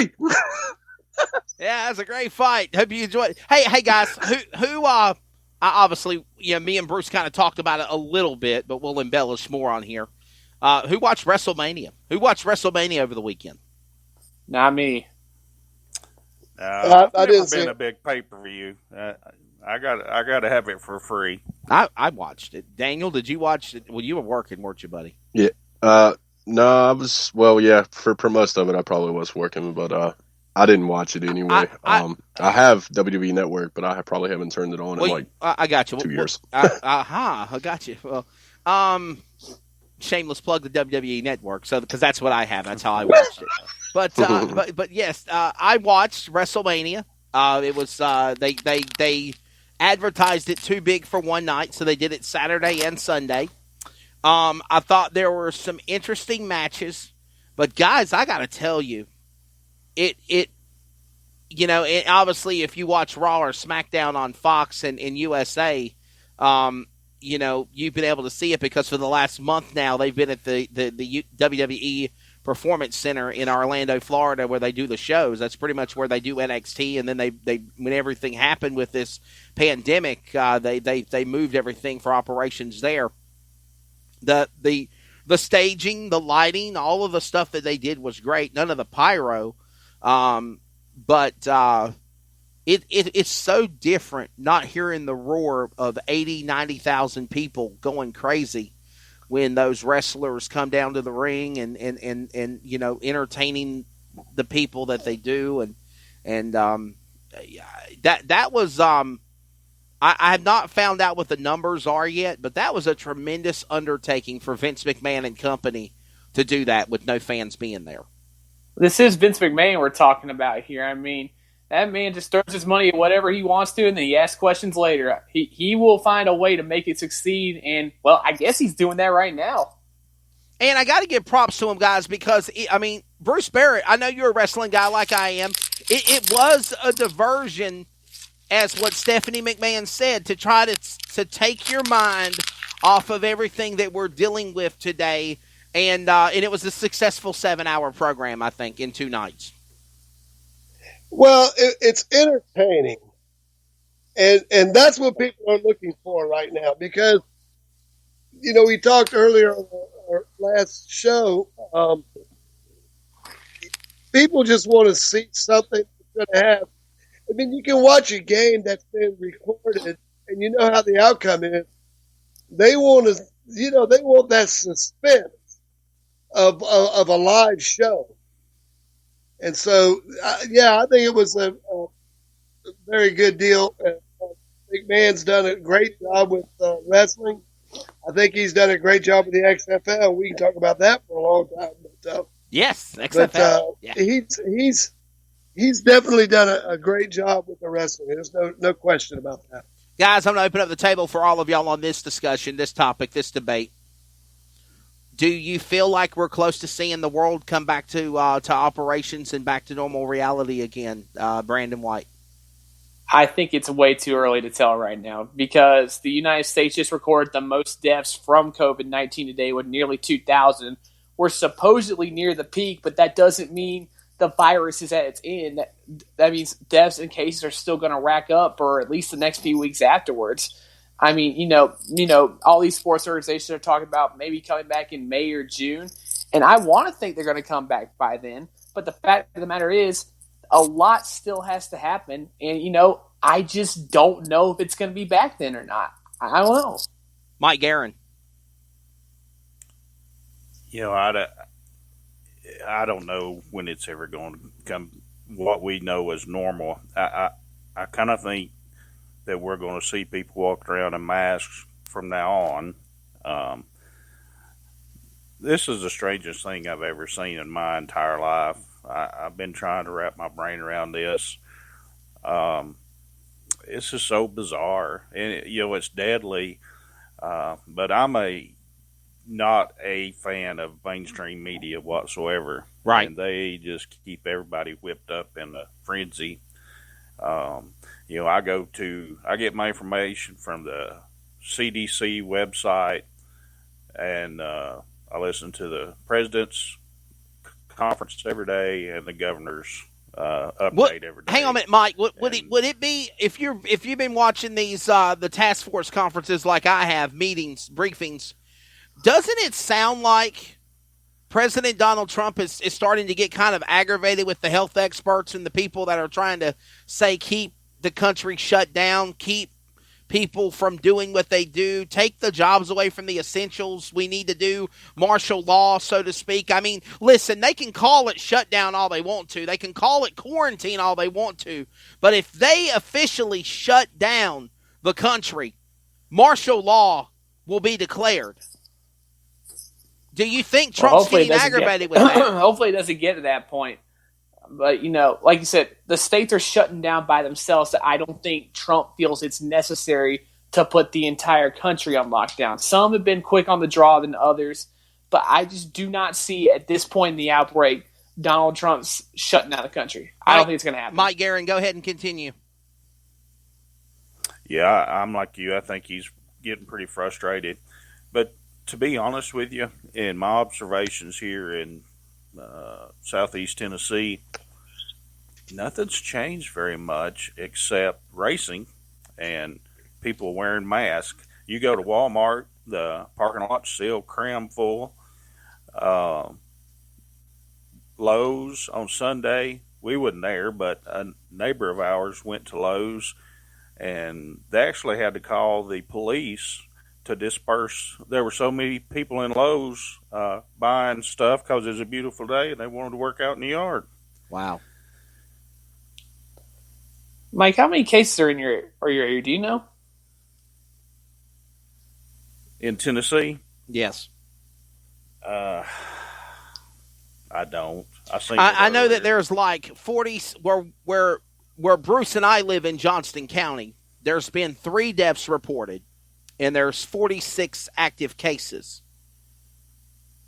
Hey! Yeah, that's a great fight. Hope you enjoyed. Hey guys, I obviously, me and Bruce kind of talked about it a little bit, but we'll embellish more on here. Who watched WrestleMania? Who watched WrestleMania over the weekend? Not me. I've I never didn't see been a it. big pay-per-view. I got to have it for free. I watched it. Daniel, did you watch it? Well, you were working, weren't you, buddy? Yeah. No, I was, yeah, for most of it, I probably was working, but I didn't watch it I, anyway. I I have WWE Network, but probably haven't turned it on in well, like I got you. 2 years. I got you. Well, shameless plug the WWE Network, so because that's what I have. That's how I watched it. But yes, I watched WrestleMania. It was they advertised it too big for one night, so they did it Saturday and Sunday. I thought there were some interesting matches, but guys, I got to tell you, it obviously if you watch Raw or SmackDown on Fox and in USA, you've been able to see it because for the last month now they've been at the WWE Performance Center in Orlando, Florida, where they do the shows. That's pretty much where they do NXT. And then they when everything happened with this pandemic, they moved everything for operations there. The staging, the lighting, all of the stuff that they did was great. None of the pyro, but it's so different not hearing the roar of 80, 90,000 people going crazy when those wrestlers come down to the ring and entertaining the people that they do. And that was, I have not found out what the numbers are yet, but that was a tremendous undertaking for Vince McMahon and company to do that with no fans being there. This is Vince McMahon we're talking about here. I mean, that man just throws his money at whatever he wants to, and then he asks questions later. He will find a way to make it succeed, and, well, I guess he's doing that right now. And I got to give props to him, guys, because, Bruce Barrett, I know you're a wrestling guy like I am. It was a diversion, as what Stephanie McMahon said, to try to take your mind off of everything that we're dealing with today. And it was a successful 7-hour program, I think, in 2 nights. Well, it's entertaining, and that's what people are looking for right now. Because we talked earlier on our last show. People just want to see something that's going to have. I mean, you can watch a game that's been recorded, and you know how the outcome is. They want to, they want that suspense of a live show. And so, I think it was a very good deal. McMahon's done a great job with wrestling. I think he's done a great job with the XFL. We can talk about that for a long time. But, yes, XFL. Yeah. He's definitely done a great job with the wrestling. There's no question about that. Guys, I'm going to open up the table for all of y'all on this discussion, this topic, this debate. Do you feel like we're close to seeing the world come back to operations and back to normal reality again, Brandon White? I think it's way too early to tell right now because the United States just recorded the most deaths from COVID-19 today with nearly 2,000. We're supposedly near the peak, but that doesn't mean the virus is at its end. That means deaths and cases are still going to rack up for at least the next few weeks afterwards. I mean, all these sports organizations are talking about maybe coming back in May or June, and I want to think they're going to come back by then. But the fact of the matter is, a lot still has to happen, and I just don't know if it's going to be back then or not. I don't know. Mike Guerin. I don't know when it's ever going to come. What we know as normal. I kind of think that we're going to see people walk around in masks from now on. This is the strangest thing I've ever seen in my entire life. I've been trying to wrap my brain around this. This is so bizarre, and it's deadly. But I'm not a fan of mainstream media whatsoever. Right. And they just keep everybody whipped up in a frenzy. I get my information from the CDC website, and I listen to the president's conference every day and the governor's update every day. Hang on a minute, Mike. Would it be if you've been watching these the task force conferences like I have, meetings, briefings? Doesn't it sound like President Donald Trump is starting to get kind of aggravated with the health experts and the people that are trying to say keep the country shut down, keep people from doing what they do, take the jobs away from the essentials. We need to do martial law, so to speak. I mean, listen, they can call it shutdown all they want to. They can call it quarantine all they want to. But if they officially shut down the country, martial law will be declared. Do you think Trump's getting aggravated with that? Hopefully it doesn't get to that point. But, like you said, the states are shutting down by themselves. So I don't think Trump feels it's necessary to put the entire country on lockdown. Some have been quick on the draw than others, but I just do not see at this point in the outbreak Donald Trump's shutting down the country. I don't think it's going to happen. Mike Guerin, go ahead and continue. Yeah, I'm like you. I think he's getting pretty frustrated. But to be honest with you, in my observations here in Southeast Tennessee, nothing's changed very much except racing and people wearing masks. You go to Walmart, the parking lot's still crammed full. Lowe's on Sunday, we wasn't there, but a neighbor of ours went to Lowe's, and they actually had to call the police to disperse. There were so many people in Lowe's buying stuff because it was a beautiful day and they wanted to work out in the yard. Wow. Mike, how many cases are in your area? Do you know? In Tennessee? Yes. I don't. I know that there's like 40 where Bruce and I live in Johnston County. There's been 3 deaths reported, and there's 46 active cases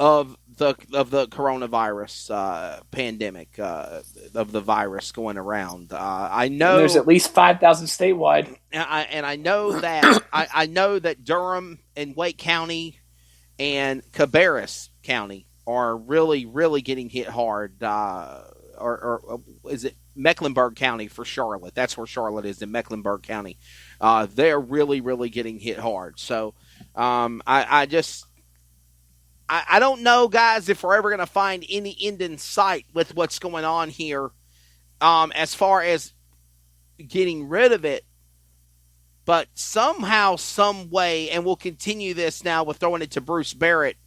of the coronavirus pandemic, of the virus going around. I know and there's at least 5,000 statewide, and I know that I know that Durham and Wake County and Cabarrus County are really, really getting hit hard. Or is it Mecklenburg County for Charlotte? That's where Charlotte is, in Mecklenburg County. They're really, really getting hit hard. So I don't know, guys, if we're ever going to find any end in sight with what's going on here as far as getting rid of it. But somehow, some way, and we'll continue this now with throwing it to Bruce Barrett,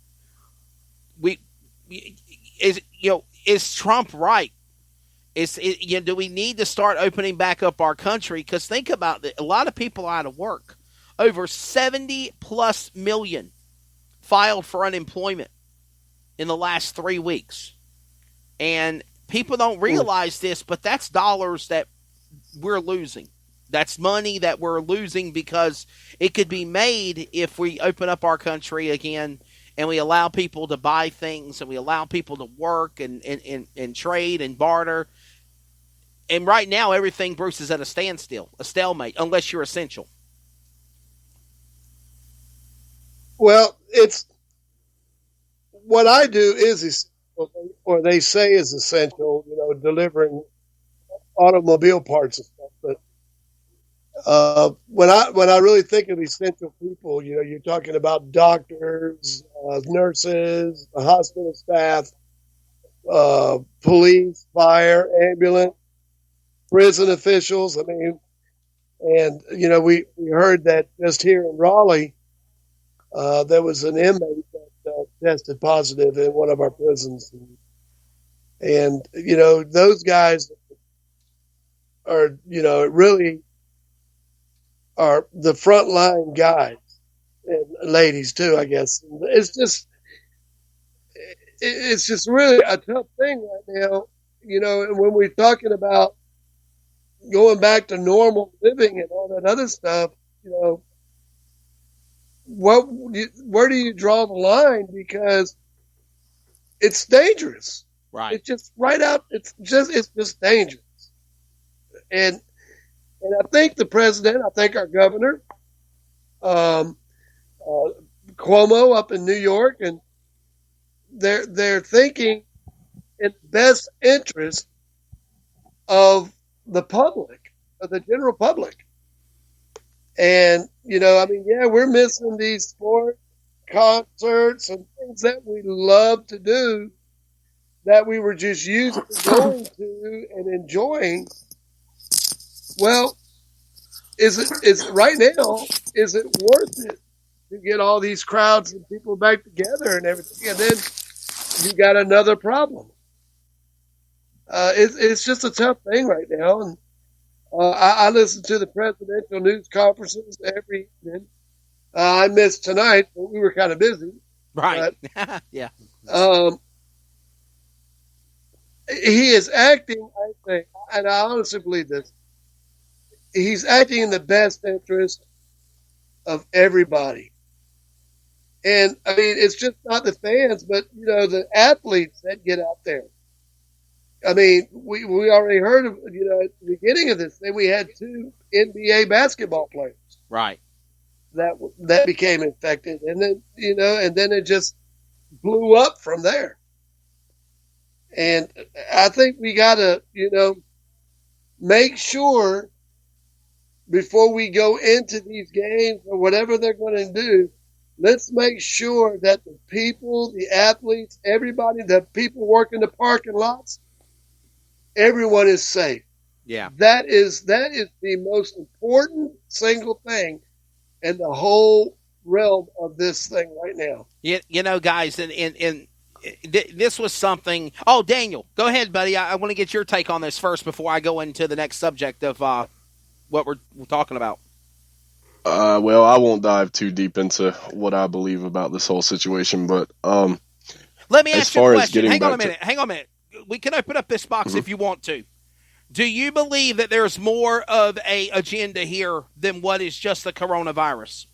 is Trump right? Do we need to start opening back up our country? Because think about it, a lot of people are out of work. Over 70+ million filed for unemployment in the last 3 weeks. And people don't realize this, but that's dollars that we're losing. That's money that we're losing because it could be made if we open up our country again and we allow people to buy things and we allow people to work and trade and barter. And right now, everything, Bruce, is at a standstill, a stalemate, unless you're essential. Well, it's what I do is essential, or they say is essential, delivering automobile parts and stuff. But when I really think of essential people, you're talking about doctors, nurses, the hospital staff, police, fire, ambulance, prison officials. I mean, and we heard that just here in Raleigh, there was an inmate that tested positive in one of our prisons, and those guys are really are the frontline guys and ladies too, I guess. It's just really a tough thing right now, and when we're talking about going back to normal living and all that other stuff, where do you draw the line? Because it's dangerous. Right. It's just right out. It's just dangerous. And I think the president, I think our governor, Cuomo up in New York, and they're thinking in the best interest of the public, of the general public. And, yeah, we're missing these sport concerts and things that we love to do that we were just used to going to and enjoying. Well, is it right now, is it worth it to get all these crowds and people back together and everything? And then you got another problem. It's just a tough thing right now. And I listen to the presidential news conferences every evening. I missed tonight, but we were kind of busy. Right. But, yeah. He is acting, I think, and I honestly believe this, he's acting in the best interest of everybody. And, I mean, it's just not the fans, but, the athletes that get out there. I mean, we already heard of, at the beginning of this thing, we had 2 NBA basketball players. Right. That became infected. And then, and then it just blew up from there. And I think we got to, make sure before we go into these games or whatever they're going to do, let's make sure that the people, the athletes, everybody, the people working the parking lots, everyone is safe. Yeah. That is the most important single thing in the whole realm of this thing right now. Guys, and this was something. Oh, Daniel, go ahead, buddy. I want to get your take on this first before I go into the next subject of what we're talking about. Well, I won't dive too deep into what I believe about this whole situation, but let me ask you a question. Hang on a minute. We can open up this box if you want to. Do you believe that there's more of a agenda here than what is just the coronavirus?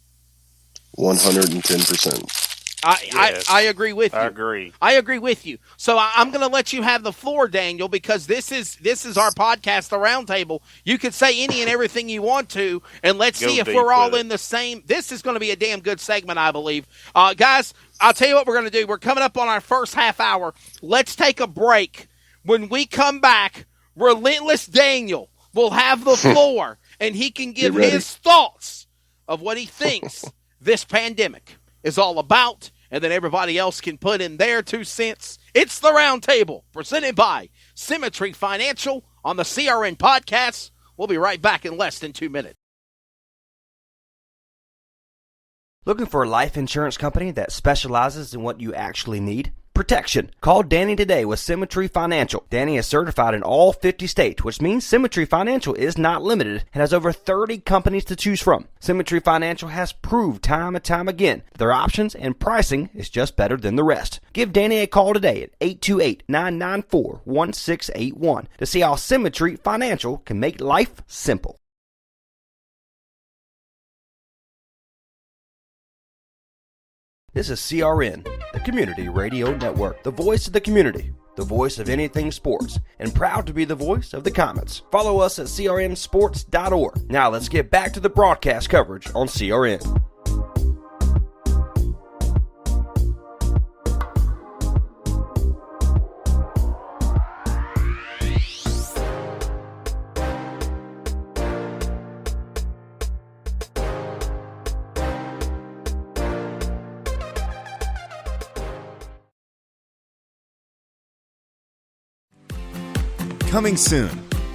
110%. I agree with you. I agree. I agree with you. So I'm going to let you have the floor, Daniel, because this is our podcast, The Roundtable. You can say any and everything you want to, and let's see if we're all in the same. This is going to be a damn good segment, I believe. Guys, I'll tell you what we're going to do. We're coming up on our first half hour. Let's take a break. When we come back, Relentless Daniel will have the floor, and he can give his thoughts of what he thinks this pandemic is all about, and then everybody else can put in their 2 cents. It's the Roundtable, presented by Symmetry Financial on the CRN podcast. We'll be right back in less than 2 minutes. Looking for a life insurance company that specializes in what you actually need? Protection. Call Danny today with Symmetry Financial. Danny is certified in all 50 states, which means Symmetry Financial is not limited and has over 30 companies to choose from. Symmetry Financial has proved time and time again that their options and pricing is just better than the rest. Give Danny a call today at 828-994-1681 to see how Symmetry Financial can make life simple. This is CRN, the Community Radio Network, the voice of the community, the voice of anything sports, and proud to be the voice of the Comets. Follow us at crnsports.org. Now let's get back to the broadcast coverage on CRN. Coming soon,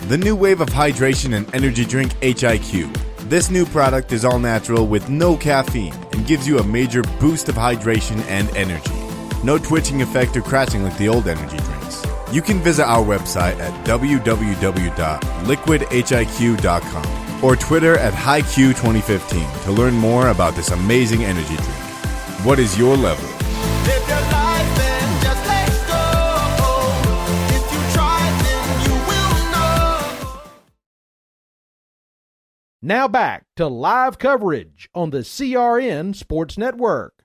the new wave of hydration and energy drink HIQ. This new product is all natural with no caffeine and gives you a major boost of hydration and energy. No twitching effect or crashing like the old energy drinks. You can visit our website at www.liquidhiq.com or Twitter at HiQ2015 to learn more about this amazing energy drink. What is your level? Live your life and just let go. If you try, then you will know. Now back to live coverage on the CRN Sports Network.